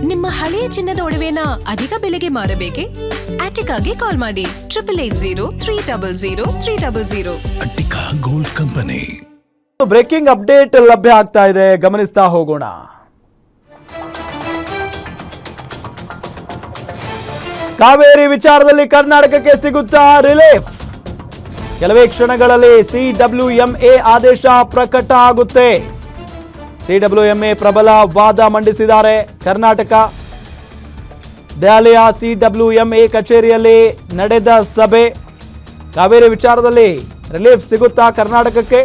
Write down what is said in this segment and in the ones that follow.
ನಿಮ್ಮ ಹಳೆಯ ಚಿನ್ನದ ಒಡವೆನ ಅಧಿಕ ಬೆಲೆಗೆ ಮಾರಬೇಕೆ? ಆಟಿಕಾಗೆ ಕಾಲ್ ಮಾಡಿ 8880 Attica gold company. Breaking update ಲಭ್ಯ ಆಗ್ತಾ ಇದೆ, ಗಮನಿಸ್ತಾ ಹೋಗೋಣ. ಕಾವೇರಿ ವಿಚಾರದಲ್ಲಿ ಕರ್ನಾಟಕಕ್ಕೆ ಸಿಗುತ್ತಾ ರಿಲೀಫ್? ಕೆಲವೇ ಕ್ಷಣಗಳಲ್ಲಿ ಸಿಡಬ್ಲ್ಯೂಎಂಎ ಆದೇಶ ಪ್ರಕಟ ಆಗುತ್ತೆ. ಸಿಡಬ್ಲ್ಯೂಎಂಎ ಪ್ರಬಲ ವಾದ ಮಂಡಿಸಿದ್ದಾರೆ. ಕರ್ನಾಟಕ ದೆಹಲಿಯ ಸಿಡಬ್ಲ್ಯೂಎಂಎ ಕಚೇರಿಯಲ್ಲಿ ನಡೆದ ಸಭೆ. ಕಾವೇರಿ ವಿಚಾರದಲ್ಲಿ ರಿಲೀಫ್ ಸಿಗುತ್ತಾ ಕರ್ನಾಟಕಕ್ಕೆ?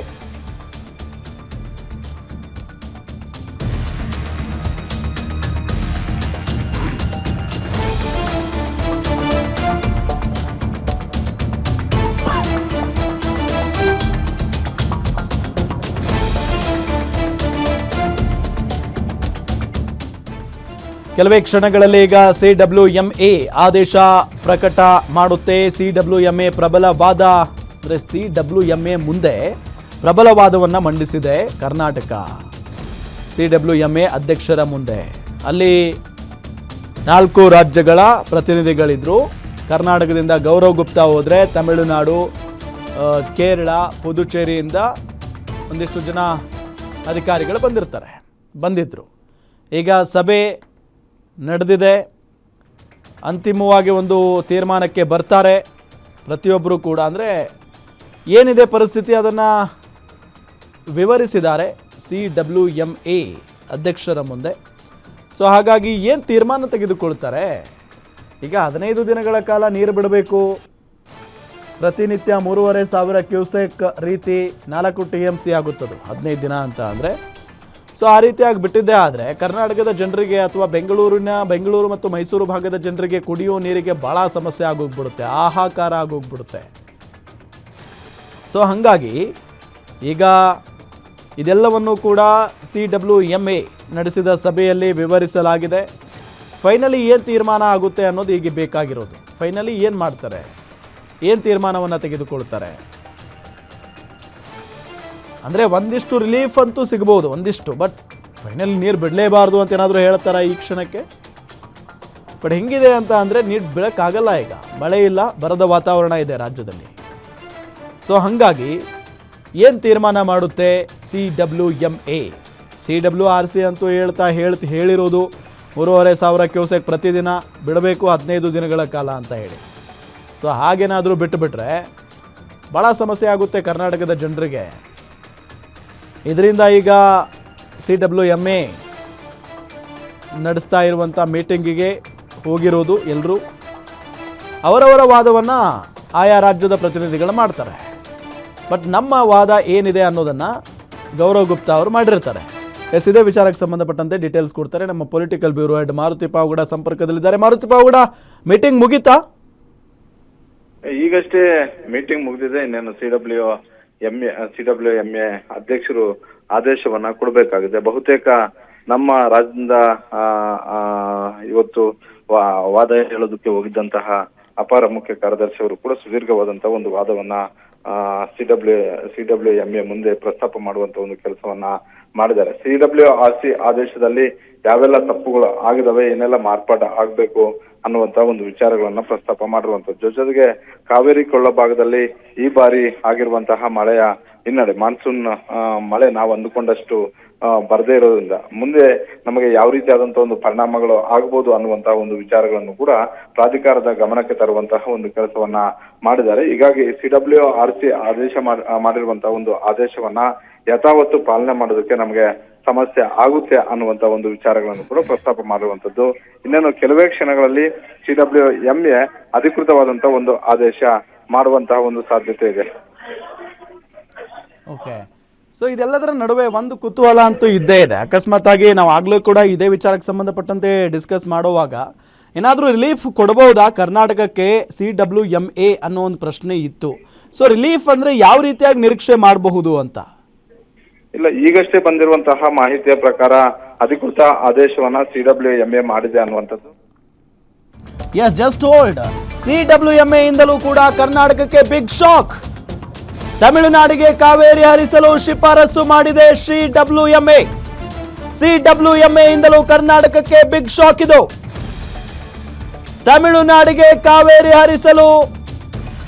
ಕೆಲವೇ ಕ್ಷಣಗಳಲ್ಲಿ ಈಗ ಸಿಡಬ್ಲ್ಯೂಎಂಎ ಆದೇಶ ಪ್ರಕಟ ಮಾಡುತ್ತೆ. ಸಿಡಬ್ಲ್ಯೂಎಂಎ ಪ್ರಬಲ ವಾದ, ಅಂದರೆ ಸಿಡಬ್ಲ್ಯೂಎಂಎ ಮುಂದೆ ಪ್ರಬಲ ವಾದವನ್ನು ಮಂಡಿಸಿದೆ ಕರ್ನಾಟಕ. ಸಿಡಬ್ಲ್ಯೂಎಂಎ ಅಧ್ಯಕ್ಷರ ಮುಂದೆ ಅಲ್ಲಿ 4 ರಾಜ್ಯಗಳ ಪ್ರತಿನಿಧಿಗಳಿದ್ರು. ಕರ್ನಾಟಕದಿಂದ ಗೌರವ್ ಗುಪ್ತಾ ಹೋದರೆ, ತಮಿಳುನಾಡು, ಕೇರಳ, ಪುದುಚೇರಿಯಿಂದ ಒಂದಿಷ್ಟು ಜನ ಅಧಿಕಾರಿಗಳು ಬಂದಿದ್ರು. ಈಗ ಸಭೆ ನಡೆದಿದೆ. ಅಂತಿಮವಾಗಿ ಒಂದು ತೀರ್ಮಾನಕ್ಕೆ ಬರ್ತಾರೆ ಪ್ರತಿಯೊಬ್ಬರು ಕೂಡ. ಅಂದರೆ ಏನಿದೆ ಪರಿಸ್ಥಿತಿ ಅದನ್ನು ವಿವರಿಸಿದ್ದಾರೆ ಸಿಡಬ್ಲ್ಯೂಎಂಎ ಅಧ್ಯಕ್ಷರ ಮುಂದೆ. ಸೊ ಹಾಗಾಗಿ ಏನು ತೀರ್ಮಾನ ತೆಗೆದುಕೊಳ್ತಾರೆ? ಈಗ 15 ದಿನಗಳ ಕಾಲ ನೀರು ಬಿಡಬೇಕು, ಪ್ರತಿನಿತ್ಯ 3,500 ಕ್ಯೂಸೆಕ್ ರೀತಿ 4 TMC ಆಗುತ್ತದು 15 ದಿನ ಅಂತ ಅಂದರೆ. ಸೊ ಆ ರೀತಿಯಾಗಿ ಬಿಟ್ಟಿದ್ದೇ ಆದರೆ ಕರ್ನಾಟಕದ ಜನರಿಗೆ ಅಥವಾ ಬೆಂಗಳೂರು ಮತ್ತು ಮೈಸೂರು ಭಾಗದ ಜನರಿಗೆ ಕುಡಿಯುವ ನೀರಿಗೆ ಭಾಳ ಸಮಸ್ಯೆ ಆಗೋಗ್ಬಿಡುತ್ತೆ, ಹಾಹಾಕಾರ ಆಗೋಗ್ಬಿಡುತ್ತೆ. ಸೊ ಹಾಗಾಗಿ ಈಗ ಇದೆಲ್ಲವನ್ನು ಕೂಡ ಸಿಡಬ್ಲ್ಯೂಎಂಎ ನಡೆಸಿದ ಸಭೆಯಲ್ಲಿ ವಿವರಿಸಲಾಗಿದೆ. ಫೈನಲಿ ಏನು ತೀರ್ಮಾನ ಆಗುತ್ತೆ ಅನ್ನೋದು ಈಗ ಬೇಕಾಗಿರೋದು. ಫೈನಲಿ ಏನು ಮಾಡ್ತಾರೆ, ಏನು ತೀರ್ಮಾನವನ್ನು ತೆಗೆದುಕೊಳ್ತಾರೆ? ಅಂದರೆ ಒಂದಿಷ್ಟು ರಿಲೀಫ್ ಅಂತೂ ಸಿಗ್ಬೋದು, ಒಂದಿಷ್ಟು. ಬಟ್ ಫೈನಲ್ ನೀರು ಬಿಡಲೇಬಾರ್ದು ಅಂತ ಏನಾದರೂ ಹೇಳ್ತಾರ ಈ ಕ್ಷಣಕ್ಕೆ? ಬಟ್ ಹೆಂಗಿದೆ ಅಂತ ಅಂದರೆ ನೀರು ಬಿಡೋಕ್ಕಾಗಲ್ಲ. ಈಗ ಮಳೆ ಇಲ್ಲ, ಬರದ ವಾತಾವರಣ ಇದೆ ರಾಜ್ಯದಲ್ಲಿ. ಸೊ ಹಾಗಾಗಿ ಏನು ತೀರ್ಮಾನ ಮಾಡುತ್ತೆ ಸಿಡಬ್ಲ್ಯೂಎಂಎ? CWRC ಅಂತೂ ಹೇಳಿರೋದು 3,500 ಕ್ಯೂಸೆಕ್ ಪ್ರತಿದಿನ ಬಿಡಬೇಕು 15 ದಿನಗಳ ಕಾಲ ಅಂತ ಹೇಳಿ. ಸೊ ಹಾಗೇನಾದರೂ ಬಿಟ್ಟುಬಿಟ್ರೆ ಭಾಳ ಸಮಸ್ಯೆ ಆಗುತ್ತೆ ಕರ್ನಾಟಕದ ಜನರಿಗೆ. ಇದರಿಂದ ಈಗ ಸಿಡಬ್ಲ್ಯೂಎಂಎ ನಡೆಸ್ತಾ ಇರುವಂಥ ಮೀಟಿಂಗಿಗೆ ಹೋಗಿರೋದು ಎಲ್ಲರೂ. ಅವರವರ ವಾದವನ್ನು ಆಯಾ ರಾಜ್ಯದ ಪ್ರತಿನಿಧಿಗಳು ಮಾಡ್ತಾರೆ. ಬಟ್ ನಮ್ಮ ವಾದ ಏನಿದೆ ಅನ್ನೋದನ್ನು ಗೌರವ್ ಗುಪ್ತಾ ಅವರು ಮಾಡಿರ್ತಾರೆ. ಇದೇ ವಿಚಾರಕ್ಕೆ ಸಂಬಂಧಪಟ್ಟಂತೆ ಡೀಟೇಲ್ಸ್ ಕೊಡ್ತಾರೆ ನಮ್ಮ political bureau head Maruti Pavagada ಸಂಪರ್ಕದಲ್ಲಿದ್ದಾರೆ. ಮಾರುತಿ ಪಾವಗಡ, ಮೀಟಿಂಗ್ ಮುಗೀತಾ? ಈಗಷ್ಟೇ ಮೀಟಿಂಗ್ ಮುಗಿದಿದೆ. ಇನ್ನೇನು ಸಿಡಬ್ಲ್ಯೂಎಂಎ ಅಧ್ಯಕ್ಷರು ಆದೇಶವನ್ನ ಕೊಡಬೇಕಾಗಿದೆ. ಬಹುತೇಕ ನಮ್ಮ ರಾಜ್ಯದಿಂದ ಇವತ್ತು ವಾದ ಹೇಳೋದಕ್ಕೆ ಹೋಗಿದ್ದಂತಹ ಅಪಾರ ಮುಖ್ಯ ಕಾರ್ಯದರ್ಶಿ ಅವರು ಕೂಡ ಸುದೀರ್ಘವಾದಂತಹ ಒಂದು ವಾದವನ್ನ ಸಿಡಬ್ಲ್ಯೂಎಂಎ ಮುಂದೆ ಪ್ರಸ್ತಾಪ ಮಾಡುವಂತ ಒಂದು ಕೆಲಸವನ್ನ ಮಾಡಿದ್ದಾರೆ. ಸಿಡಬ್ಲ್ಯೂಆರ್ಸಿ ಆದೇಶದಲ್ಲಿ ಯಾವೆಲ್ಲ ತಪ್ಪುಗಳು ಆಗಿದಾವೆ, ಏನೆಲ್ಲ ಮಾರ್ಪಾಡು ಆಗ್ಬೇಕು ಅನ್ನುವಂತ ಒಂದು ವಿಚಾರಗಳನ್ನ ಪ್ರಸ್ತಾಪ ಮಾಡಿರುವಂತದ್ದು. ಜೊತೆಗೆ ಕಾವೇರಿ ಕೊಳ್ಳ ಭಾಗದಲ್ಲಿ ಈ ಬಾರಿ ಆಗಿರುವಂತಹ ಮಳೆಯ ಹಿನ್ನಡೆ, ಮಾನ್ಸೂನ್ ಮಳೆ ನಾವು ಅಂದುಕೊಂಡಷ್ಟು ಬರದೇ ಇರೋದ್ರಿಂದ ಮುಂದೆ ನಮಗೆ ಯಾವ ರೀತಿಯಾದಂತಹ ಒಂದು ಪರಿಣಾಮಗಳು ಆಗ್ಬೋದು ಅನ್ನುವಂತಹ ಒಂದು ವಿಚಾರಗಳನ್ನು ಕೂಡ ಪ್ರಾಧಿಕಾರದ ಗಮನಕ್ಕೆ ತರುವಂತಹ ಒಂದು ಕೆಲಸವನ್ನ ಮಾಡಿದ್ದಾರೆ. ಹೀಗಾಗಿ ಸಿಡಬ್ಲ್ಯೂಆರ್ಸಿ ಆದೇಶ ಮಾಡಿರುವಂತಹ ಒಂದು ಆದೇಶವನ್ನ ಯಥಾವತ್ತು ಪಾಲನೆ ಮಾಡೋದಕ್ಕೆ ನಮಗೆ ಸಮಸ್ಯೆ ಆಗುತ್ತೆ ಅನ್ನುವಂತ ಒಂದು ವಿಚಾರಗಳನ್ನು ಕೂಡ ಪ್ರಸ್ತಾಪ ಮಾಡಿರುವಂತದ್ದು. ಇನ್ನೇನು ಕೆಲವೇ ಕ್ಷಣಗಳಲ್ಲಿ ಸಿಡಬ್ಲ್ಯೂಎಂಎ ಅಧಿಕೃತವಾದಂತಹ ಒಂದು ಆದೇಶ ಮಾಡುವಂತಹ ಒಂದು ಸಾಧ್ಯತೆ ಇದೆ. ಓಕೆ, ಸೊ ಇದೆಲ್ಲದರ ನಡುವೆ ಒಂದು ಕುತೂಹಲ ಅಂತೂ ಇದ್ದೇ ಇದೆ. ಅಕಸ್ಮಾತ್ ಆಗಿ ನಾವು ಆಗ್ಲೂ ಕೂಡ ಇದೇ ವಿಚಾರಕ್ಕೆ ಸಂಬಂಧಪಟ್ಟಂತೆ ಡಿಸ್ಕಸ್ ಮಾಡುವಾಗ ಏನಾದರೂ ರಿಲೀಫ್ ಕೊಡಬಹುದಾ ಕರ್ನಾಟಕಕ್ಕೆ ಸಿಡಬ್ಲ್ಯೂಎಂಎ ಅನ್ನೋ ಒಂದು ಪ್ರಶ್ನೆ ಇತ್ತು. ಸೊ ರಿಲೀಫ್ ಅಂದರೆ ಯಾವ ರೀತಿಯಾಗಿ ನಿರೀಕ್ಷೆ ಮಾಡಬಹುದು ಅಂತ? ಇಲ್ಲ, ಈಗಷ್ಟೇ ಬಂದಿರುವಂತಹ ಮಾಹಿತಿಯ ಪ್ರಕಾರ ಅಧಿಕೃತ ಆದೇಶವನ್ನ ಸಿಡಬ್ಲ್ಯೂಎಂಎ ಮಾಡಿದೆ ಅನ್ನುವಂಥದ್ದು. Yes, just hold. ಸಿಡಬ್ಲ್ಯೂಎಂಎ ಇಂದಲೂ ಕೂಡ ಕರ್ನಾಟಕಕ್ಕೆ ಬಿಗ್ ಶಾಕ್. ತಮಿಳುನಾಡಿಗೆ ಕಾವೇರಿ ಹರಿಸಲು ಶಿಫಾರಸು ಮಾಡಿದೆ ಸಿಡಬ್ಲ್ಯೂಎಂಎ. CWMA ಇಂದಲೂ ಕರ್ನಾಟಕಕ್ಕೆ ಬಿಗ್ ಶಾಕ್ ಇದು. ತಮಿಳುನಾಡಿಗೆ ಕಾವೇರಿ ಹರಿಸಲು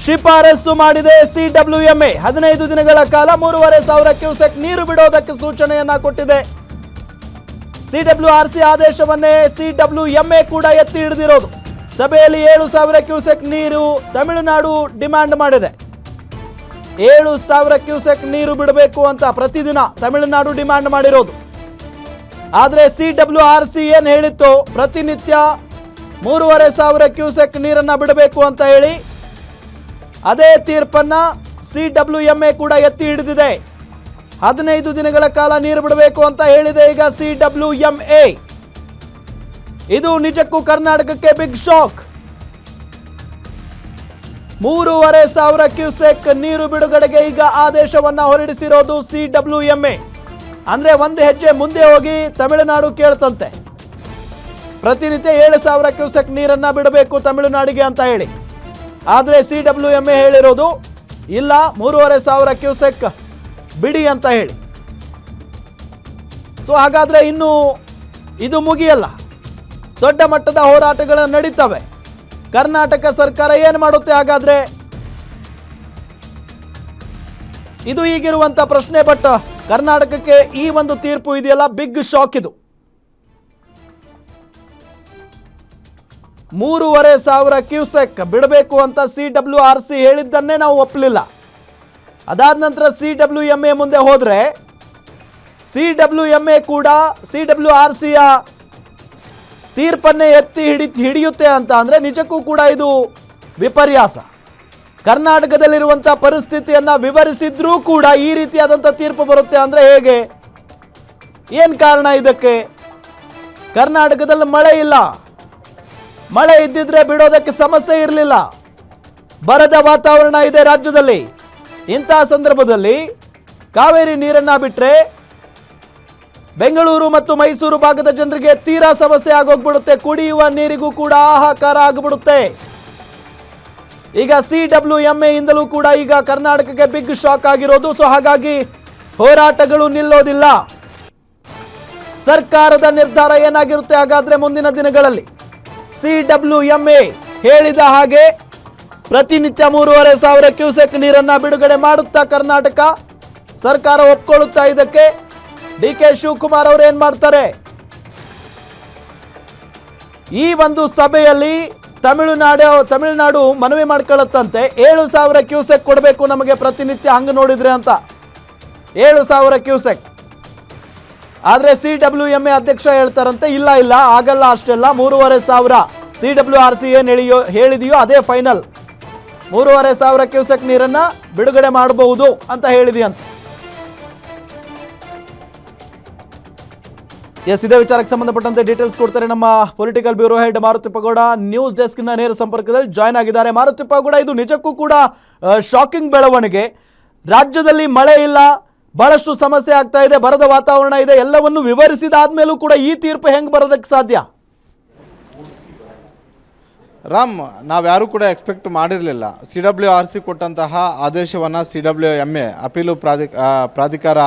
ಶಿಫಾರಸು ಮಾಡಿದೆ CWMA. 15 ದಿನಗಳ ಕಾಲ 3,500 ಕ್ಯೂಸೆಕ್ ನೀರು ಬಿಡೋದಕ್ಕೆ ಸೂಚನೆಯನ್ನ ಕೊಟ್ಟಿದೆ. CWRC ಆದೇಶವನ್ನೇ CWMA ಕೂಡ ಎತ್ತಿ ಹಿಡಿದಿರೋದು. ಸಭೆಯಲ್ಲಿ 7,000 ಕ್ಯೂಸೆಕ್ ನೀರು ತಮಿಳುನಾಡು ಡಿಮ್ಯಾಂಡ್ ಮಾಡಿದೆ. 7,000 ಕ್ಯೂಸೆಕ್ ನೀರು ಬಿಡಬೇಕು ಅಂತ ಪ್ರತಿದಿನ ತಮಿಳುನಾಡು ಡಿಮ್ಯಾಂಡ್ ಮಾಡಿರೋದು. ಆದರೆ CWRC ಏನ್ ಹೇಳಿತ್ತು, ಪ್ರತಿನಿತ್ಯ 3,500 ಕ್ಯೂಸೆಕ್ ನೀರನ್ನ ಬಿಡಬೇಕು ಅಂತ ಹೇಳಿ ಅದೇ ತೀರ್ಪನ್ನ CWMA ಕೂಡ ಎತ್ತಿ ಹಿಡಿದಿದೆ. 15 ದಿನಗಳ ಕಾಲ ನೀರು ಬಿಡಬೇಕು ಅಂತ ಹೇಳಿದೆ ಈಗ CWMA. ಇದು ನಿಜಕ್ಕೂ ಕರ್ನಾಟಕಕ್ಕೆ ಬಿಗ್ ಶಾಕ್. 3,500 ಕ್ಯೂಸೆಕ್ ನೀರು ಬಿಡುಗಡೆಗೆ ಈಗ ಆದೇಶವನ್ನ ಹೊರಡಿಸಿರೋದು CWMA. ಅಂದ್ರೆ ಒಂದು ಹೆಜ್ಜೆ ಮುಂದೆ ಹೋಗಿ ತಮಿಳುನಾಡು ಕೇಳ್ತಂತೆ, ಪ್ರತಿನಿತ್ಯ 7,000 ಕ್ಯೂಸೆಕ್ ನೀರನ್ನ ಬಿಡಬೇಕು ತಮಿಳುನಾಡಿಗೆ ಅಂತ ಹೇಳಿ. ಆದರೆ CWMA ಹೇಳಿರೋದು ಇಲ್ಲ, 3,500 ಕ್ಯೂಸೆಕ್ ಬಿಡಿ ಅಂತ ಹೇಳಿ. ಸೊ ಹಾಗಾದ್ರೆ ಇನ್ನು ಇದು ಮುಗಿಯಲ್ಲ, ದೊಡ್ಡ ಮಟ್ಟದ ಹೋರಾಟಗಳು ನಡೀತವೆ. ಕರ್ನಾಟಕ ಸರ್ಕಾರ ಏನು ಮಾಡುತ್ತೆ ಹಾಗಾದ್ರೆ? ಇದು ಈಗಿರುವಂತ ಪ್ರಶ್ನೆ. ಬಟ್ ಕರ್ನಾಟಕಕ್ಕೆ ಈ ಒಂದು ತೀರ್ಪು ಇದೆಯಲ್ಲ, ಬಿಗ್ ಶಾಕ್ ಇದು. 3,500 ಕ್ಯೂಸೆಕ್ ಬಿಡಬೇಕು ಅಂತ CWRC ಹೇಳಿದ್ದನ್ನೇ ನಾವು ಒಪ್ಪಲಿಲ್ಲ. ಅದಾದ ನಂತರ CWMA ಮುಂದೆ ಹೋದ್ರೆ CWMA ಕೂಡ CWRCಯ ತೀರ್ಪನ್ನೇ ಎತ್ತಿ ಹಿಡಿಯುತ್ತೆ ಅಂತ ಅಂದ್ರೆ ನಿಜಕ್ಕೂ ಕೂಡ ಇದು ವಿಪರ್ಯಾಸ. ಕರ್ನಾಟಕದಲ್ಲಿರುವಂಥ ಪರಿಸ್ಥಿತಿಯನ್ನ ವಿವರಿಸಿದ್ರೂ ಕೂಡ ಈ ರೀತಿಯಾದಂಥ ತೀರ್ಪು ಬರುತ್ತೆ ಅಂದ್ರೆ ಹೇಗೆ? ಏನು ಕಾರಣ ಇದಕ್ಕೆ? ಕರ್ನಾಟಕದಲ್ಲಿ ಮಳೆ ಇಲ್ಲ. ಮಳೆ ಇದ್ದಿದ್ರೆ ಬಿಡೋದಕ್ಕೆ ಸಮಸ್ಯೆ ಇರಲಿಲ್ಲ. ಬರದ ವಾತಾವರಣ ಇದೆ ರಾಜ್ಯದಲ್ಲಿ. ಇಂತಹ ಸಂದರ್ಭದಲ್ಲಿ ಕಾವೇರಿ ನೀರನ್ನ ಬಿಟ್ರೆ ಬೆಂಗಳೂರು ಮತ್ತು ಮೈಸೂರು ಭಾಗದ ಜನರಿಗೆ ತೀರಾ ಸಮಸ್ಯೆ ಆಗೋಗ್ಬಿಡುತ್ತೆ. ಕುಡಿಯುವ ನೀರಿಗೂ ಕೂಡ ಹಾಹಾಕಾರ ಆಗಿಬಿಡುತ್ತೆ. ಈಗ CWMA ಇಂದಲೂ ಕೂಡ ಈಗ ಕರ್ನಾಟಕಕ್ಕೆ ಬಿಗ್ ಶಾಕ್ ಆಗಿರೋದು. ಸೊ ಹಾಗಾಗಿ ಹೋರಾಟಗಳು ನಿಲ್ಲೋದಿಲ್ಲ. ಸರ್ಕಾರದ ನಿರ್ಧಾರ ಏನಾಗಿರುತ್ತೆ ಹಾಗಾದ್ರೆ ಮುಂದಿನ ದಿನಗಳಲ್ಲಿ? CWMA ಹೇಳಿದ ಹಾಗೆ ಪ್ರತಿನಿತ್ಯ 3,500 ಕ್ಯೂಸೆಕ್ ನೀರನ್ನ ಬಿಡುಗಡೆ ಮಾಡುತ್ತಾ ಕರ್ನಾಟಕ ಸರ್ಕಾರ ಒಪ್ಕೊಳ್ಳುತ್ತಾ ಇದಕ್ಕೆ? DK ಶಿವಕುಮಾರ್ ಅವರು ಏನ್ ಮಾಡ್ತಾರೆ? ಈ ಒಂದು ಸಭೆಯಲ್ಲಿ ತಮಿಳುನಾಡು ಮನವಿ ಮಾಡ್ಕೊಳ್ಳುತ್ತಂತೆ, 7,000 ಕ್ಯೂಸೆಕ್ ಕೊಡಬೇಕು ನಮಗೆ ಪ್ರತಿನಿತ್ಯ, ಹಂಗ ನೋಡಿದ್ರೆ ಅಂತ 7,000 ಕ್ಯೂಸೆಕ್. ಆದ್ರೆ CWMA ಅಧ್ಯಕ್ಷ ಹೇಳ್ತಾರಂತೆ, ಇಲ್ಲ ಆಗಲ್ಲ, ಅಷ್ಟೆಲ್ಲ 3,500 CWRC ಏನ್ ಹೇಳಿದೆಯೋ ಅದೇ ಫೈನಲ್. 3,500 ಕ್ಯೂಸೆಕ್ ನೀರನ್ನ ಬಿಡುಗಡೆ ಮಾಡಬಹುದು ಅಂತ ಹೇಳಿದೆಯಂತೆ. ಎಸ್, ಇದೇ ವಿಚಾರಕ್ಕೆ ಸಂಬಂಧಪಟ್ಟಂತೆ ಡೀಟೇಲ್ಸ್ ಕೊಡ್ತಾರೆ ನಮ್ಮ ಪೊಲಿಟಿಕಲ್ ಬ್ಯೂರೋ ಹೆಡ್ ಮಾರುತಿಪ್ಪಗೌಡ. ನ್ಯೂಸ್ ಡೆಸ್ಕ್ನ ನೇರ ಸಂಪರ್ಕದಲ್ಲಿ ಜಾಯ್ನ್ ಆಗಿದ್ದಾರೆ. ಮಾರುತಿಪ್ಪಗೌಡ, ಇದು ನಿಜಕ್ಕೂ ಕೂಡ ಶಾಕಿಂಗ್ ಬೆಳವಣಿಗೆ. ರಾಜ್ಯದಲ್ಲಿ ಮಳೆ ಇಲ್ಲ, ಬಹಳಷ್ಟು ಸಮಸ್ಯೆ ಆಗ್ತಾ ಇದೆ, ಬರದ ವಾತಾವರಣ ಇದೆ, ಎಲ್ಲವನ್ನು ವಿವರಿಸಿದಾದ್ಮೇಲೂ ಕೂಡ ಈ ತೀರ್ಪು ಹೆಂಗೆ ಬರೋದಕ್ಕೆ ಸಾಧ್ಯ? ರಾಮ್, ನಾವ್ಯಾರೂ ಕೂಡ ಎಕ್ಸ್ಪೆಕ್ಟ್ ಮಾಡಿರಲಿಲ್ಲ. CWRC ಕೊಟ್ಟಂತಹ ಆದೇಶವನ್ನು CWMA ಅಪೀಲು ಪ್ರಾಧಿಕಾರ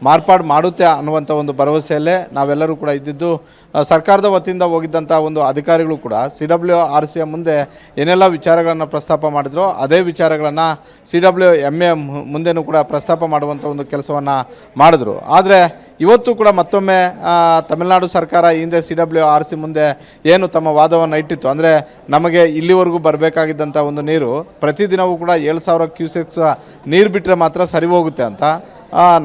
ಮಾರ್ಪಾಡು ಮಾಡುತ್ತೆ ಅನ್ನುವಂಥ ಒಂದು ಭರವಸೆಯಲ್ಲೇ ನಾವೆಲ್ಲರೂ ಕೂಡ ಇದ್ದಿದ್ದು. ಸರ್ಕಾರದ ವತಿಯಿಂದ ಹೋಗಿದ್ದಂಥ ಒಂದು ಅಧಿಕಾರಿಗಳು ಕೂಡ CWRCಯ ಮುಂದೆ ಏನೆಲ್ಲ ವಿಚಾರಗಳನ್ನು ಪ್ರಸ್ತಾಪ ಮಾಡಿದ್ರು ಅದೇ ವಿಚಾರಗಳನ್ನು CWMA ಮುಂದೆನೂ ಕೂಡ ಪ್ರಸ್ತಾಪ ಮಾಡುವಂಥ ಒಂದು ಕೆಲಸವನ್ನು ಮಾಡಿದ್ರು. ಆದರೆ ಇವತ್ತು ಕೂಡ ಮತ್ತೊಮ್ಮೆ ತಮಿಳುನಾಡು ಸರ್ಕಾರ ಈ ಹಿಂದೆ CWRC ಮುಂದೆ ಏನು ತಮ್ಮ ವಾದವನ್ನು ಇಟ್ಟಿತ್ತು, ಅಂದರೆ ನಮಗೆ ಇಲ್ಲಿವರೆಗೂ ಬರಬೇಕಾಗಿದ್ದಂಥ ಒಂದು ನೀರು ಪ್ರತಿದಿನವೂ ಕೂಡ 7,000 ಕ್ಯೂಸೆಕ್ಸ್ ನೀರು ಬಿಟ್ಟರೆ ಮಾತ್ರ ಸರಿ ಹೋಗುತ್ತೆ ಅಂತ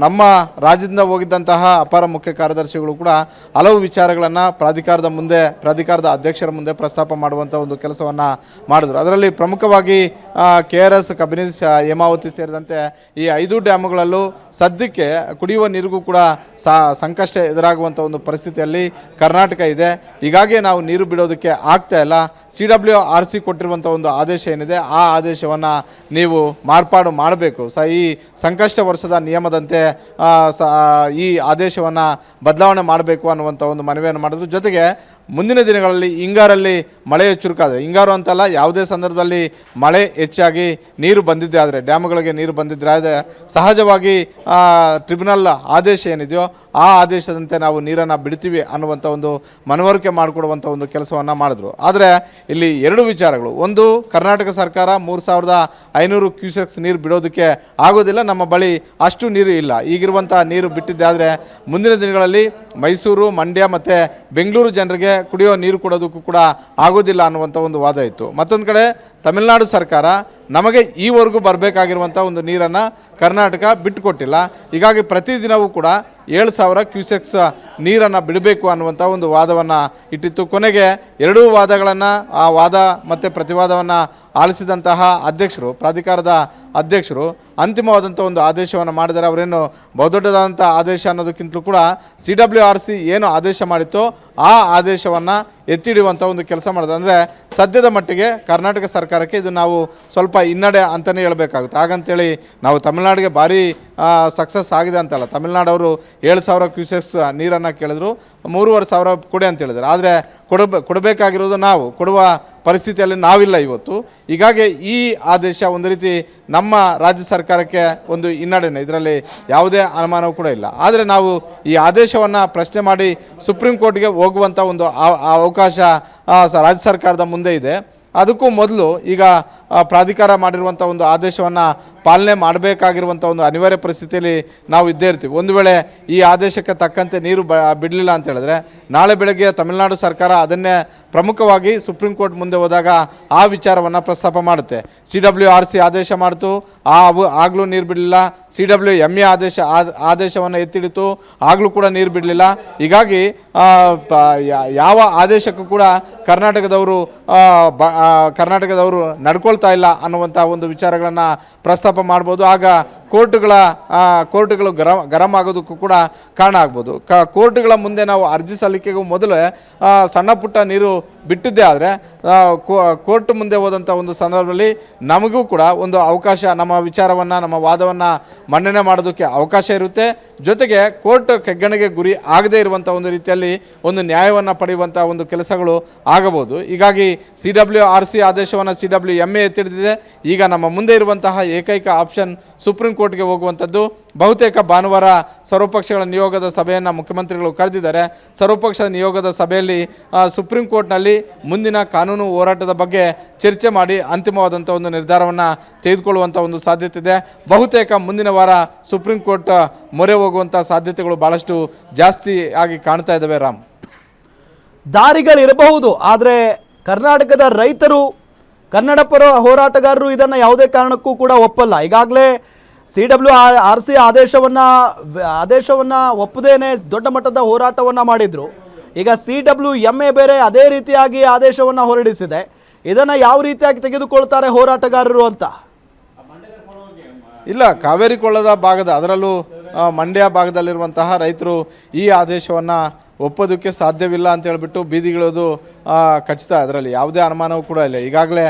ನಮ್ಮ ರಾಜ್ಯದಿಂದ ಹೋಗಿದ್ದಂತಹ ಅಪರ ಮುಖ್ಯ ಕಾರ್ಯದರ್ಶಿಗಳು ಕೂಡ ಹಲವು ವಿಚಾರಗಳನ್ನು ಪ್ರಾಧಿಕಾರದ ಅಧ್ಯಕ್ಷರ ಮುಂದೆ ಪ್ರಸ್ತಾಪ ಮಾಡುವಂಥ ಒಂದು ಕೆಲಸವನ್ನು ಮಾಡಿದ್ರು. ಅದರಲ್ಲಿ ಪ್ರಮುಖವಾಗಿ KRS, ಕಬಿನಿ, ಹೇಮಾವತಿ ಸೇರಿದಂತೆ ಈ 5 ಡ್ಯಾಮ್ಗಳಲ್ಲೂ ಸದ್ಯಕ್ಕೆ ಕುಡಿಯುವ ನೀರಿಗೂ ಕೂಡ ಸಂಕಷ್ಟ ಎದುರಾಗುವಂಥ ಒಂದು ಪರಿಸ್ಥಿತಿಯಲ್ಲಿ ಕರ್ನಾಟಕ ಇದೆ. ಹೀಗಾಗಿ ನಾವು ನೀರು ಬಿಡೋದಕ್ಕೆ ಆಗ್ತಾ ಇಲ್ಲ. CWRC ಕೊಟ್ಟಿರುವಂಥ ಒಂದು ಆದೇಶ ಏನಿದೆ ಆ ಆದೇಶವನ್ನು ನೀವು ಮಾರ್ಪಾಡು ಮಾಡಬೇಕು. ಈ ಸಂಕಷ್ಟ ವರ್ಷದ ನಿಯಮದಂತೆ ಈ ಆದೇಶವನ್ನು ಬದಲಾವಣೆ ಮಾಡಬೇಕು ಅನ್ನುವಂಥ ಒಂದು ಮನವಿಯನ್ನು ಮಾಡಿದ್ರು. ಜೊತೆಗೆ ಮುಂದಿನ ದಿನಗಳಲ್ಲಿ ಹಿಂಗಾರಲ್ಲಿ ಮಳೆ ಚುರುಕಾದರೆ, ಹಿಂಗಾರು ಅಂತಲ್ಲ, ಯಾವುದೇ ಸಂದರ್ಭದಲ್ಲಿ ಮಳೆ ಹೆಚ್ಚಾಗಿ ನೀರು ಬಂದಿದ್ದೆ ಆದರೆ, ಡ್ಯಾಮ್ಗಳಿಗೆ ನೀರು ಬಂದಿದ್ದರೆ ಆದರೆ ಸಹಜವಾಗಿ ಟ್ರಿಬ್ಯುನಲ್ ಆದೇಶ ಏನಿದೆಯೋ ಆ ಆದೇಶದಂತೆ ನಾವು ನೀರನ್ನು ಬಿಡ್ತೀವಿ ಅನ್ನುವಂಥ ಒಂದು ಮನವರಿಕೆ ಮಾಡಿಕೊಡುವಂಥ ಒಂದು ಕೆಲಸವನ್ನು ಮಾಡಿದ್ರು. ಆದರೆ ಇಲ್ಲಿ ಎರಡು ವಿಚಾರಗಳು. ಒಂದು, ಕರ್ನಾಟಕ ಸರ್ಕಾರ 3500 ಕ್ಯೂಸೆಕ್ಸ್ ನೀರು ಬಿಡೋದಕ್ಕೆ ಆಗೋದಿಲ್ಲ, ನಮ್ಮ ಬಳಿ ಅಷ್ಟು ನೀರು ಇಲ್ಲ, ಈಗಿರುವಂಥ ನೀರು ಬಿಟ್ಟಿದ್ದೆ ಆದರೆ ಮುಂದಿನ ದಿನಗಳಲ್ಲಿ ಮೈಸೂರು, ಮಂಡ್ಯ ಮತ್ತು ಬೆಂಗಳೂರು ಜನರಿಗೆ ಕುಡಿಯೋ ನೀರು ಕೊಡೋದಕ್ಕೂ ಕೂಡ ಆಗೋದಿಲ್ಲ ಅನ್ನುವಂಥ ಒಂದು ವಾದ ಇತ್ತು. ಮತ್ತೊಂದು ಕಡೆ ತಮಿಳುನಾಡು ಸರ್ಕಾರ ನಮಗೆ ಈವರೆಗೂ ಬರಬೇಕಾಗಿರುವಂಥ ಒಂದು ನೀರನ್ನು ಕರ್ನಾಟಕ ಬಿಟ್ಟುಕೊಟ್ಟಿಲ್ಲ, ಹೀಗಾಗಿ ಪ್ರತಿದಿನವೂ ಕೂಡ 7000 ಕ್ಯೂಸೆಕ್ಸ್ ನೀರನ್ನು ಬಿಡಬೇಕು ಅನ್ನುವಂಥ ಒಂದು ವಾದವನ್ನು ಇಟ್ಟಿತ್ತು. ಕೊನೆಗೆ ಎರಡೂ ವಾದಗಳನ್ನು, ಆ ವಾದ ಮತ್ತು ಪ್ರತಿವಾದವನ್ನು ಆಲಿಸಿದಂತಹ ಅಧ್ಯಕ್ಷರು, ಪ್ರಾಧಿಕಾರದ ಅಧ್ಯಕ್ಷರು ಅಂತಿಮವಾದಂಥ ಒಂದು ಆದೇಶವನ್ನು ಮಾಡಿದರೆ, ಅವರೇನು ಬಹುದೊಡ್ಡದಾದಂಥ ಆದೇಶ ಅನ್ನೋದಕ್ಕಿಂತಲೂ ಕೂಡ CWRC ಏನು ಆದೇಶ ಮಾಡಿತ್ತೋ ಆ ಆದೇಶವನ್ನು ಎತ್ತಿಡುವಂಥ ಒಂದು ಕೆಲಸ ಮಾಡಿದೆ. ಅಂದರೆ ಸದ್ಯದ ಮಟ್ಟಿಗೆ ಕರ್ನಾಟಕ ಸರ್ಕಾರಕ್ಕೆ ಇದು ನಾವು ಸ್ವಲ್ಪ ಹಿನ್ನಡೆ ಅಂತಲೇ ಹೇಳಬೇಕಾಗುತ್ತೆ. ಹಾಗಂತೇಳಿ ನಾವು ತಮಿಳ್ನಾಡಿಗೆ ಭಾರಿ ಸಕ್ಸಸ್ ಆಗಿದೆ ಅಂತಲ್ಲ. ತಮಿಳ್ನಾಡವರು 7000 ಕ್ಯೂಸೆಕ್ಸ್ ನೀರನ್ನು ಕೇಳಿದ್ರು, 3500 ಕೊಡಿ ಅಂತ ಹೇಳಿದ್ರು. ಆದರೆ ಕೊಡಬೇಕಾಗಿರೋದು ನಾವು, ಕೊಡುವ ಪರಿಸ್ಥಿತಿಯಲ್ಲಿ ನಾವಿಲ್ಲ ಇವತ್ತು. ಹೀಗಾಗಿ ಈ ಆದೇಶ ಒಂದು ರೀತಿ ನಮ್ಮ ರಾಜ್ಯ ಸರ್ಕಾರಕ್ಕೆ ಒಂದು ಹಿನ್ನಡೆನೇ, ಇದರಲ್ಲಿ ಯಾವುದೇ ಅನುಮಾನವೂ ಕೂಡ ಇಲ್ಲ. ಆದರೆ ನಾವು ಈ ಆದೇಶವನ್ನು ಪ್ರಶ್ನೆ ಮಾಡಿ ಸುಪ್ರೀಂ ಕೋರ್ಟ್ಗೆ ಹೋಗುವಂಥ ಒಂದು ಅವಕಾಶ ರಾಜ್ಯ ಸರ್ಕಾರದ ಮುಂದೆ ಇದೆ. ಅದಕ್ಕೂ ಮೊದಲು ಈಗ ಪ್ರಾಧಿಕಾರ ಮಾಡಿರುವಂಥ ಒಂದು ಆದೇಶವನ್ನು ಪಾಲನೆ ಮಾಡಬೇಕಾಗಿರುವಂಥ ಒಂದು ಅನಿವಾರ್ಯ ಪರಿಸ್ಥಿತಿಯಲ್ಲಿ ನಾವು ಇದ್ದೇ ಇರ್ತೀವಿ. ಒಂದು ವೇಳೆ ಈ ಆದೇಶಕ್ಕೆ ತಕ್ಕಂತೆ ನೀರು ಬಿಡಲಿಲ್ಲ ಅಂತ ಹೇಳಿದ್ರೆ, ನಾಳೆ ಬೆಳಗ್ಗೆ ತಮಿಳುನಾಡು ಸರ್ಕಾರ ಅದನ್ನೇ ಪ್ರಮುಖವಾಗಿ ಸುಪ್ರೀಂ ಕೋರ್ಟ್ ಮುಂದೆ ಹೋದಾಗ ಆ ವಿಚಾರವನ್ನು ಪ್ರಸ್ತಾಪ ಮಾಡುತ್ತೆ. CWRC ಆದೇಶ ಮಾಡಿತು, ಆಗಲೂ ನೀರು ಬಿಡಲಿಲ್ಲ. CWMA ಆದೇಶವನ್ನು ಎತ್ತಿಡಿತು, ಆಗಲೂ ಕೂಡ ನೀರು ಬಿಡಲಿಲ್ಲ. ಹೀಗಾಗಿ ಯಾವ ಆದೇಶಕ್ಕೂ ಕೂಡ ಕರ್ನಾಟಕದವರು ನಡ್ಕೊಳ್ತಾ ಇಲ್ಲ ಅನ್ನುವಂಥ ಒಂದು ವಿಚಾರಗಳನ್ನು ಪ್ರಸ್ತಾಪ ಮಾಡ್ಬೋದು. ಆಗ ಕೋರ್ಟ್ಗಳು ಗರಂ ಆಗೋದಕ್ಕೂ ಕೂಡ ಕಾರಣ ಆಗ್ಬೋದು. ಕೋರ್ಟ್ಗಳ ಮುಂದೆ ನಾವು ಅರ್ಜಿ ಸಲ್ಲಿಕೆಗೂ ಮೊದಲು ಸಣ್ಣ ಪುಟ್ಟ ನೀರು ಬಿಟ್ಟಿದ್ದೇ ಆದರೆ ಕೋರ್ಟ್ ಮುಂದೆ ಹೋದಂಥ ಒಂದು ಸಂದರ್ಭದಲ್ಲಿ ನಮಗೂ ಕೂಡ ಒಂದು ಅವಕಾಶ, ನಮ್ಮ ವಿಚಾರವನ್ನು, ನಮ್ಮ ವಾದವನ್ನು ಮನ್ನಣೆ ಮಾಡೋದಕ್ಕೆ ಅವಕಾಶ ಇರುತ್ತೆ. ಜೊತೆಗೆ ಕೋರ್ಟ್ ಕೆಗ್ಗಣೆಗೆ ಗುರಿ ಆಗದೇ ಇರುವಂಥ ಒಂದು ರೀತಿಯಲ್ಲಿ ಒಂದು ನ್ಯಾಯವನ್ನು ಪಡೆಯುವಂಥ ಒಂದು ಕೆಲಸಗಳು ಆಗಬಹುದು. ಹೀಗಾಗಿ CWRC ಆದೇಶವನ್ನು CWMA ಎತ್ತಿಡಿದಿದೆ. ಈಗ ನಮ್ಮ ಮುಂದೆ ಇರುವಂತಹ ಏಕೈಕ ಆಪ್ಷನ್ ಸುಪ್ರೀಂ ಕೋರ್ಟ್ಗೆ ಹೋಗುವಂಥದ್ದು. ಬಹುತೇಕ ಭಾನುವಾರ ಸರ್ವಪಕ್ಷಗಳ ನಿಯೋಗದ ಸಭೆಯನ್ನು ಮುಖ್ಯಮಂತ್ರಿಗಳು ಕರೆದಿದ್ದಾರೆ. ಸರ್ವಪಕ್ಷದ ನಿಯೋಗದ ಸಭೆಯಲ್ಲಿ ಸುಪ್ರೀಂ ಕೋರ್ಟ್ನಲ್ಲಿ ಮುಂದಿನ ಕಾನೂನು ಹೋರಾಟದ ಬಗ್ಗೆ ಚರ್ಚೆ ಮಾಡಿ ಅಂತಿಮವಾದಂಥ ಒಂದು ನಿರ್ಧಾರವನ್ನು ತೆಗೆದುಕೊಳ್ಳುವಂಥ ಒಂದು ಸಾಧ್ಯತೆ ಇದೆ. ಬಹುತೇಕ ಮುಂದಿನ ವಾರ ಸುಪ್ರೀಂ ಕೋರ್ಟ್ ಮೊರೆ ಹೋಗುವಂಥ ಸಾಧ್ಯತೆಗಳು ಭಾಳಷ್ಟು ಜಾಸ್ತಿ ಆಗಿ ಕಾಣ್ತಾ ಇದ್ದಾವೆ. ರಾಮ್, ದಾರಿಗಳಿರಬಹುದು, ಆದರೆ ಕರ್ನಾಟಕದ ರೈತರು, ಕನ್ನಡ ಪರ ಹೋರಾಟಗಾರರು ಇದನ್ನು ಯಾವುದೇ ಕಾರಣಕ್ಕೂ ಕೂಡ ಒಪ್ಪಲ್ಲ. ಈಗಾಗಲೇ CWRC ಆದೇಶವನ್ನು ಒಪ್ಪದೇನೆ ದೊಡ್ಡ ಮಟ್ಟದ ಹೋರಾಟವನ್ನು ಮಾಡಿದರು. ಈಗ CWMA ಬೇರೆ ಅದೇ ರೀತಿಯಾಗಿ ಆದೇಶವನ್ನು ಹೊರಡಿಸಿದೆ. ಇದನ್ನು ಯಾವ ರೀತಿಯಾಗಿ ತೆಗೆದುಕೊಳ್ತಾರೆ ಹೋರಾಟಗಾರರು ಅಂತ? ಇಲ್ಲ, ಕಾವೇರಿ ಕೊಳ್ಳದ ಭಾಗದ, ಅದರಲ್ಲೂ ಮಂಡ್ಯ ಭಾಗದಲ್ಲಿರುವಂತಹ ರೈತರು ಈ ಆದೇಶವನ್ನು ಒಪ್ಪೋದಕ್ಕೆ ಸಾಧ್ಯವಿಲ್ಲ ಅಂತ ಹೇಳ್ಬಿಟ್ಟು ಬೀದಿಗಿಳೋದು ಖಚಿತ. ಅದರಲ್ಲಿ ಯಾವುದೇ ಅನುಮಾನವೂ ಕೂಡ ಇಲ್ಲ. ಈಗಾಗಲೇ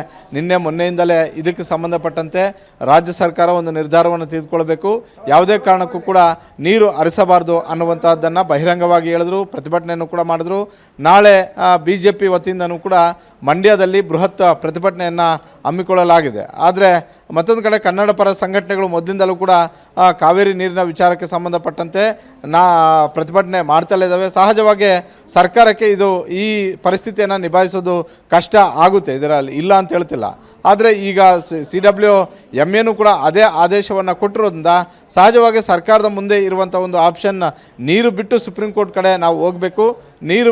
ಮೊನ್ನೆಯಿಂದಲೇ ಇದಕ್ಕೆ ಸಂಬಂಧಪಟ್ಟಂತೆ ರಾಜ್ಯ ಸರ್ಕಾರ ಒಂದು ನಿರ್ಧಾರವನ್ನು ತೆಗೆದುಕೊಳ್ಬೇಕು, ಯಾವುದೇ ಕಾರಣಕ್ಕೂ ಕೂಡ ನೀರು ಹರಿಸಬಾರ್ದು ಅನ್ನುವಂಥದ್ದನ್ನು ಬಹಿರಂಗವಾಗಿ ಹೇಳಿದ್ರು, ಪ್ರತಿಭಟನೆಯನ್ನು ಕೂಡ ಮಾಡಿದ್ರು. ನಾಳೆ BJP ವತಿಯಿಂದನೂ ಕೂಡ ಮಂಡ್ಯದಲ್ಲಿ ಬೃಹತ್ ಪ್ರತಿಭಟನೆಯನ್ನು ಹಮ್ಮಿಕೊಳ್ಳಲಾಗಿದೆ. ಆದರೆ ಮತ್ತೊಂದು ಕಡೆ ಕನ್ನಡ ಪರ ಸಂಘಟನೆಗಳು ಮೊದಲಿಂದಲೂ ಕೂಡ ಕಾವೇರಿ ನೀರಿನ ವಿಚಾರಕ್ಕೆ ಸಂಬಂಧಪಟ್ಟಂತೆ ಪ್ರತಿಭಟನೆ ಮಾಡ್ತಲೇ ಇದ್ದಾವೆ. ಸಹಜವಾಗಿ ಸರ್ಕಾರಕ್ಕೆ ಇದು ಈ ಪರಿಸ್ಥಿತಿಯನ್ನು ನಿಭಾಯಿಸೋದು ಕಷ್ಟ ಆಗುತ್ತೆ, ಇದರಲ್ಲಿ ಇಲ್ಲ ಅಂತ ಹೇಳ್ತಿಲ್ಲ. ಆದರೆ ಈಗ CWMAನೂ ಕೂಡ ಅದೇ ಆದೇಶವನ್ನು ಕೊಟ್ಟಿರೋದ್ರಿಂದ ಸಹಜವಾಗಿ ಸರ್ಕಾರದ ಮುಂದೆ ಇರುವಂಥ ಒಂದು ಆಪ್ಷನ್ ನೀರು ಬಿಟ್ಟು ಸುಪ್ರೀಂ ಕೋರ್ಟ್ ಕಡೆ ನಾವು ಹೋಗಬೇಕು. ನೀರು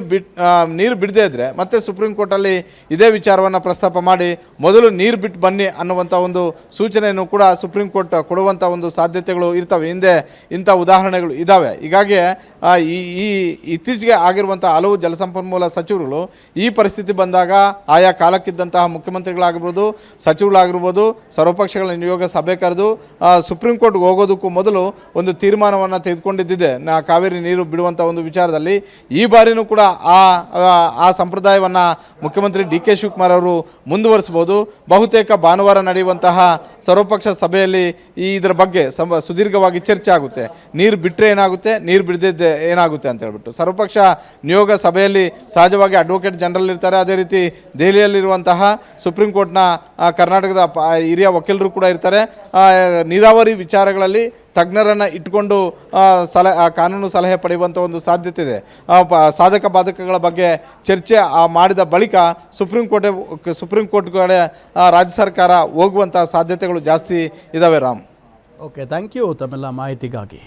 ಬಿಡದೇ ಇದ್ದರೆ ಮತ್ತೆ ಸುಪ್ರೀಂ ಕೋರ್ಟಲ್ಲಿ ಇದೇ ವಿಚಾರವನ್ನು ಪ್ರಸ್ತಾಪ ಮಾಡಿ ಮೊದಲು ನೀರು ಬಿಟ್ಟು ಬನ್ನಿ ಅನ್ನುವಂಥ ಒಂದು ಸೂಚನೆಯನ್ನು ಕೂಡ ಸುಪ್ರೀಂ ಕೋರ್ಟ್ ಕೊಡುವಂಥ ಒಂದು ಸಾಧ್ಯತೆಗಳು ಇರ್ತವೆ. ಹಿಂದೆ ಇಂಥ ಉದಾಹರಣೆಗಳು ಇದ್ದಾವೆ. ಹೀಗಾಗಿ ಈ ಇತ್ತೀಚೆಗೆ ಆಗಿರುವಂಥ ಹಲವು ಜಲಸಂಪನ್ಮೂಲ ಸಚಿವರುಗಳು ಈ ಪರಿಸ್ಥಿತಿ ಬಂದಾಗ ಆಯಾ ಕಾಲಕ್ಕಿದ್ದಂತಹ ಮುಖ್ಯಮಂತ್ರಿಗಳಾಗಿರ್ಬೋದು, ಸಚಿವಗಳಾಗಿರ್ಬೋದು, ಸರ್ವಪಕ್ಷಗಳ ಅಧಿಕಾರಿಗಳ ನಿಯೋಗ ಸಭೆ ಕರೆದು ಸುಪ್ರೀಂ ಕೋರ್ಟ್ಗೆ ಹೋಗೋದಕ್ಕೂ ಮೊದಲು ಒಂದು ತೀರ್ಮಾನವನ್ನು ತೆಗೆದುಕೊಂಡಿದ್ದಿದೆ ಕಾವೇರಿ ನೀರು ಬಿಡುವಂಥ ಒಂದು ವಿಚಾರದಲ್ಲಿ. ಈ ಬಾರಿನೂ ಕೂಡ ಆ ಸಂಪ್ರದಾಯವನ್ನು ಮುಖ್ಯಮಂತ್ರಿ ಡಿ ಕೆ ಶಿವಕುಮಾರ್ ಅವರು ಮುಂದುವರಿಸ್ಬೋದು. ಬಹುತೇಕ ಭಾನುವಾರ ನಡೆಯುವಂತಹ ಸರ್ವಪಕ್ಷ ಸಭೆಯಲ್ಲಿ ಇದರ ಬಗ್ಗೆ ಸುದೀರ್ಘವಾಗಿ ಚರ್ಚೆ ಆಗುತ್ತೆ. ನೀರು ಬಿಟ್ಟರೆ ಏನಾಗುತ್ತೆ, ನೀರು ಬಿಡದಿದ್ದೆ ಏನಾಗುತ್ತೆ ಅಂತ ಹೇಳ್ಬಿಟ್ಟು ಸರ್ವಪಕ್ಷ ನಿಯೋಗ ಸಭೆಯಲ್ಲಿ ಸಹಜವಾಗಿ ಅಡ್ವೊಕೇಟ್ ಜನರಲ್ ಇರ್ತಾರೆ. ಅದೇ ರೀತಿ ದೆಹಲಿಯಲ್ಲಿರುವಂತಹ ಸುಪ್ರೀಂ ಕೋರ್ಟ್ನ ಕರ್ನಾಟಕದ ಹಿರಿಯ ವಕೀಲರು ಕೂಡ ಇರ್ತಾರೆ. ನೀರಾವರಿ ವಿಚಾರಗಳಲ್ಲಿ ತಜ್ಞರನ್ನು ಇಟ್ಕೊಂಡು ಕಾನೂನು ಸಲಹೆ ಪಡೆಯುವಂಥ ಒಂದು ಸಾಧ್ಯತೆ ಇದೆ. ಸಾಧಕ ಬಾಧಕಗಳ ಬಗ್ಗೆ ಚರ್ಚೆ ಮಾಡಿದ ಬಳಿಕ ಸುಪ್ರೀಂ ಕೋರ್ಟ್ ಕಡೆ ರಾಜ್ಯ ಸರ್ಕಾರ ಹೋಗುವಂಥ ಸಾಧ್ಯತೆಗಳು ಜಾಸ್ತಿ ಇದ್ದಾವೆ. ರಾಮ್, ಓಕೆ, ಥ್ಯಾಂಕ್ ಯು ತಮ್ಮೆಲ್ಲ ಮಾಹಿತಿಗಾಗಿ.